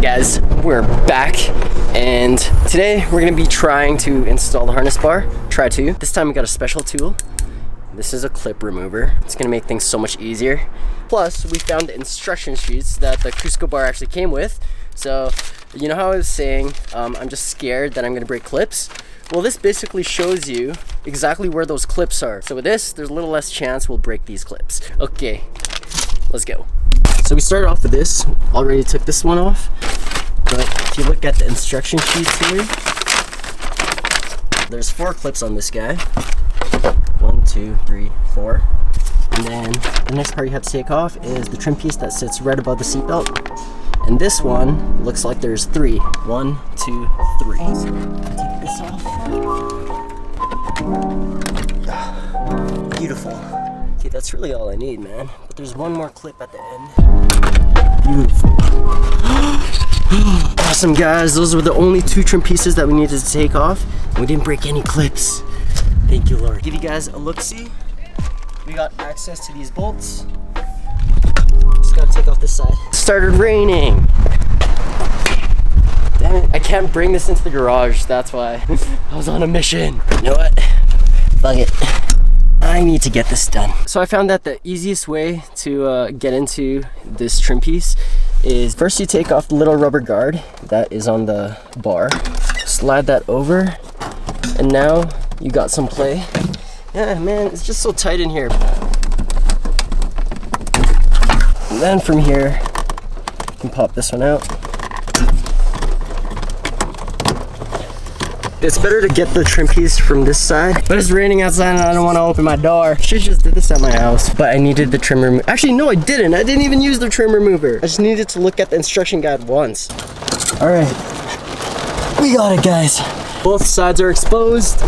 Guys, we're back, and today we're gonna be trying to install the harness bar. Try to. This time we got a special tool. This is a clip remover. It's gonna make things so much easier. Plus, we found the instruction sheets that the Cusco bar actually came with. So, you know how I was saying, I'm just scared that I'm gonna break clips? Well, this basically shows you exactly where those clips are. So with this, there's a little less chance we'll break these clips. Okay, let's go. So we started off with this. Already took this one off. But if you look at the instruction sheets here, there's 4 clips on this guy. 1, 2, 3, 4. And then the next part you have to take off is the trim piece that sits right above the seatbelt. And this one looks like there's 3. 1, 2, 3. Take this off. Beautiful. Okay, that's really all I need, man. But there's one more clip at the end. Beautiful. Awesome, guys. Those were the only 2 trim pieces that we needed to take off. And we didn't break any clips. Thank you, Lord. Give you guys a look-see. We got access to these bolts. Just gotta take off this side. It started raining. Damn it. I can't bring this into the garage. That's why I was on a mission. You know what? Fuck it. I need to get this done. So I found that the easiest way to get into this trim piece is first you take off the little rubber guard that is on the bar, slide that over, and now you got some play. Yeah, man, it's just so tight in here. And then from here, you can pop this one out. It's better to get the trim piece from this side, but it's raining outside and I don't want to open my door. Should've just did this at my house, but I needed the trim remover. Actually, no, I didn't. I didn't even use the trim remover. I just needed to look at the instruction guide once. All right, we got it, guys. Both sides are exposed.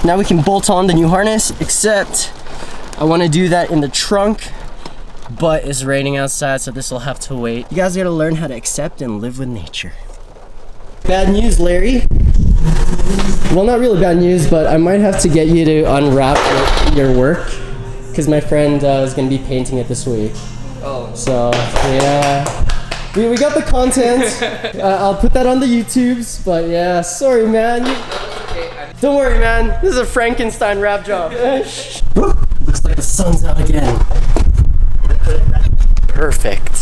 Now we can bolt on the new harness, except I want to do that in the trunk, but it's raining outside, so this will have to wait. You guys gotta learn how to accept and live with nature. Bad news, Larry. Well, not really bad news, but I might have to get you to unwrap your work because my friend is going to be painting it this week. Oh. So, yeah. We got the content. I'll put that on the YouTubes, but yeah, sorry, man. Don't worry, man. This is a Frankenstein wrap job. Looks like the sun's out again. Perfect.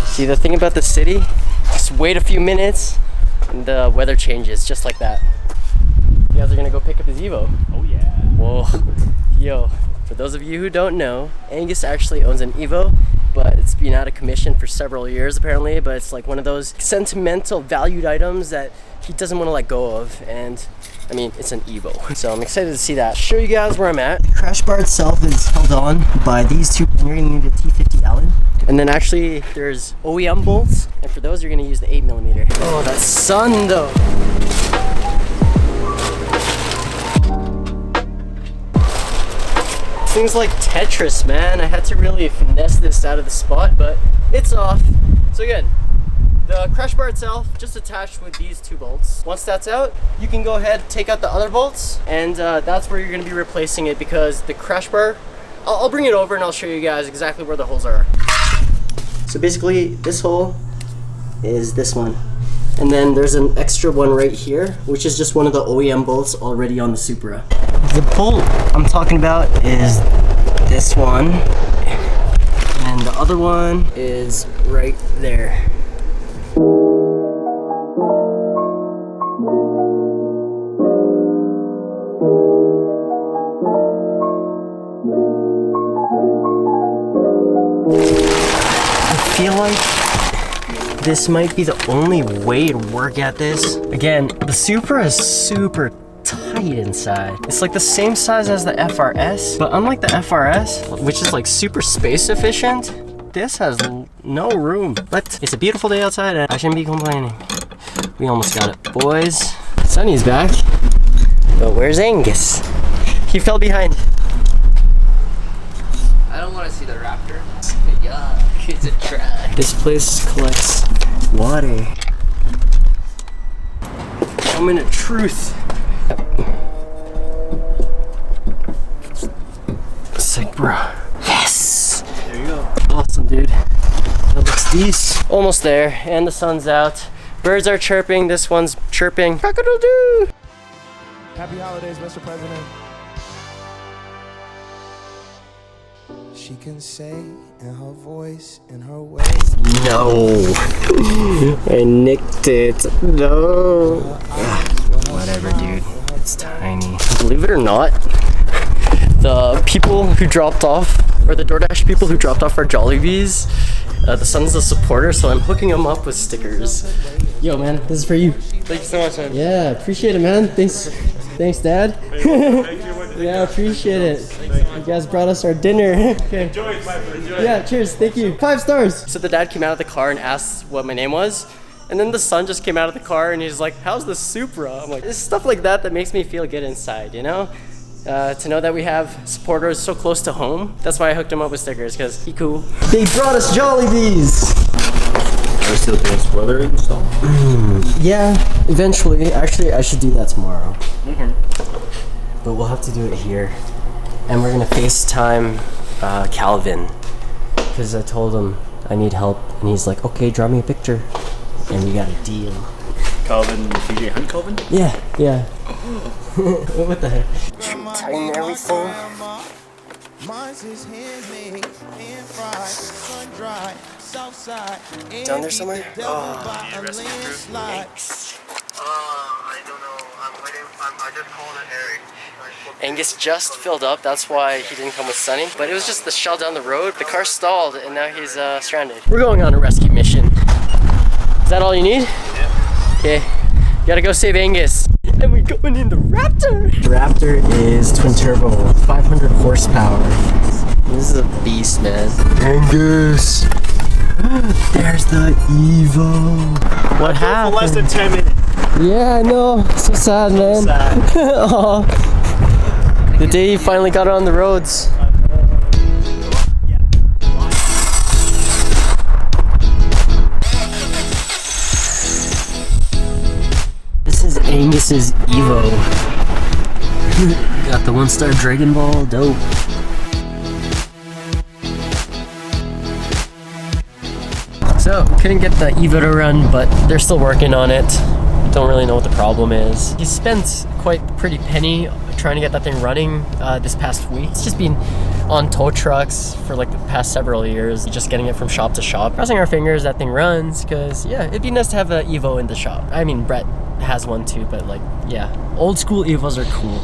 See, the thing about the city, just wait a few minutes and the weather changes just like that. You guys are gonna go pick up his Evo. Oh yeah. Whoa. Yo, for those of you who don't know, Angus actually owns an Evo, but it's been out of commission for several years apparently, but it's like one of those sentimental valued items that he doesn't want to let go of, and I mean, it's an Evo. So I'm excited to see that. Show you guys where I'm at. The crash bar itself is held on by these 2, and you're gonna need a T50 Allen. And then actually there's OEM bolts, and for those you're gonna use the 8mm. Oh, that sun though. Things like Tetris, man. I had to really finesse this out of the spot, but it's off. So again, the crash bar itself just attached with these 2 bolts. Once that's out, you can go ahead, take out the other bolts, and that's where you're gonna be replacing it, because the crash bar, I'll bring it over and I'll show you guys exactly where the holes are. So basically, this hole is this one. And then there's an extra one right here, which is just one of the OEM bolts already on the Supra. The bolt I'm talking about is this one, and the other one is right there. I feel like this might be the only way to work at this. Again, the Supra is super tight inside. It's like the same size as the FRS, but unlike the FRS, which is like super space efficient, this has no room. But it's a beautiful day outside and I shouldn't be complaining. We almost got it, boys. Sunny's back, but where's Angus? He fell behind. I don't want to see the raptor. Yeah, it's a track. This place collects water. Moment of truth. Sick, bro. Yes! There you go. Awesome, dude. That looks Peace. Almost there, and the sun's out. Birds are chirping. This one's chirping. Cock-a-doodle-doo. Happy holidays, Mr. President. She can say in her voice, in her way. No. I nicked it. No. Whatever, dude. It's tiny. Believe it or not, the people who dropped off, or the DoorDash people who dropped off our Jollibees, the son's a supporter, so I'm hooking him up with stickers. Yo, man, this is for you. Thank you so much, man. Yeah, appreciate it, man. Thanks, Dad. Yeah, appreciate it. You guys brought us our dinner. Okay. Enjoy it, my friend. Enjoy. Yeah, cheers. Thank you. 5 stars. So the dad came out of the car and asked what my name was. And then the son just came out of the car and he's like, how's the Supra? I'm like, it's stuff like that that makes me feel good inside, you know? To know that we have supporters so close to home. That's why I hooked him up with stickers, because he cool. They brought us Jollibees. Are you still doing spoiler install? Yeah, eventually. Actually, I should do that tomorrow. But we'll have to do it here. And we're gonna FaceTime Calvin, because I told him I need help, and he's like, okay, draw me a picture. And we got a deal. Calvin, TJ Hunt Calvin? Yeah, yeah. What the heck? Should we tighten everything? Down there somewhere? Oh, Yeah, rest approved. yikes. I don't know. I'm waiting. I just called Eric. Angus just filled up, that's why he didn't come with Sunny. But it was just the shell down the road. The car stalled, and now he's stranded. We're going on a rescue mission. Is that all you need? Yeah. Okay. Gotta go save Angus. And we're going in the Raptor. The Raptor is twin turbo, 500 horsepower. This is a beast, man. Angus. There's the Evo. What happened? For less than 10 minutes. Yeah, I know. So sad, man. So sad. Aw. The day you finally got on the roads. This is Angus's Evo. Got the 1-star Dragon Ball, dope. So, couldn't get the Evo to run, but they're still working on it. Don't really know what the problem is. He spent quite a pretty penny trying to get that thing running this past week. It's just been on tow trucks for like the past several years, just getting it from shop to shop. Crossing our fingers that thing runs, because yeah, it'd be nice to have an Evo in the shop. I mean, Brett has one too, but like, yeah, old school Evos are cool.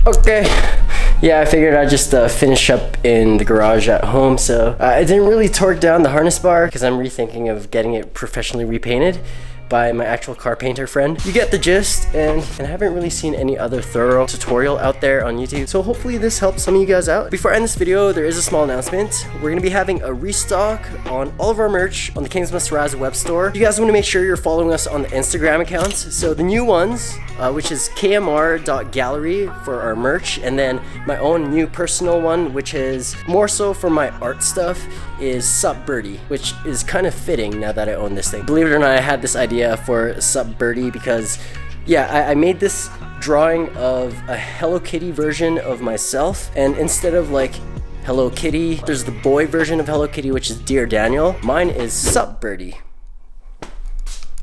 Okay, yeah, I figured I'd just finish up in the garage at home. So I didn't really torque down the harness bar because I'm rethinking of getting it professionally repainted by my actual car painter friend. You get the gist, and I haven't really seen any other thorough tutorial out there on YouTube. So hopefully this helps some of you guys out. Before I end this video, there is a small announcement. We're gonna be having a restock on all of our merch on the Kings Must Rise web store. You guys wanna make sure you're following us on the Instagram accounts. So the new ones, which is kmr.gallery for our merch, and then my own new personal one, which is more so for my art stuff, is Sup Birdie, which is kind of fitting now that I own this thing. Believe it or not, I had this idea for Sup Birdie because, yeah, I made this drawing of a Hello Kitty version of myself, and instead of like Hello Kitty, there's the boy version of Hello Kitty, which is Dear Daniel. Mine is Sup Birdie.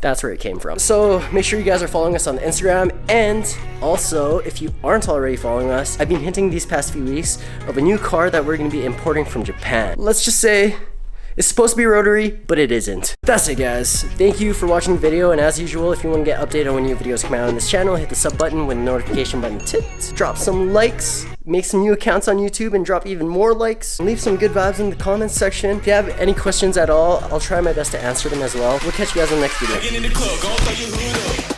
That's where it came from. So make sure you guys are following us on the Instagram, and also if you aren't already following us, I've been hinting these past few weeks of a new car that we're gonna be importing from Japan. Let's just say it's supposed to be rotary, but it isn't. That's it, guys. Thank you for watching the video, and as usual, if you want to get updated on when new videos come out on this channel, hit the sub button with the notification button tipped. Drop some likes, make some new accounts on YouTube, and drop even more likes. Leave some good vibes in the comments section. If you have any questions at all, I'll try my best to answer them as well. We'll catch you guys in the next video.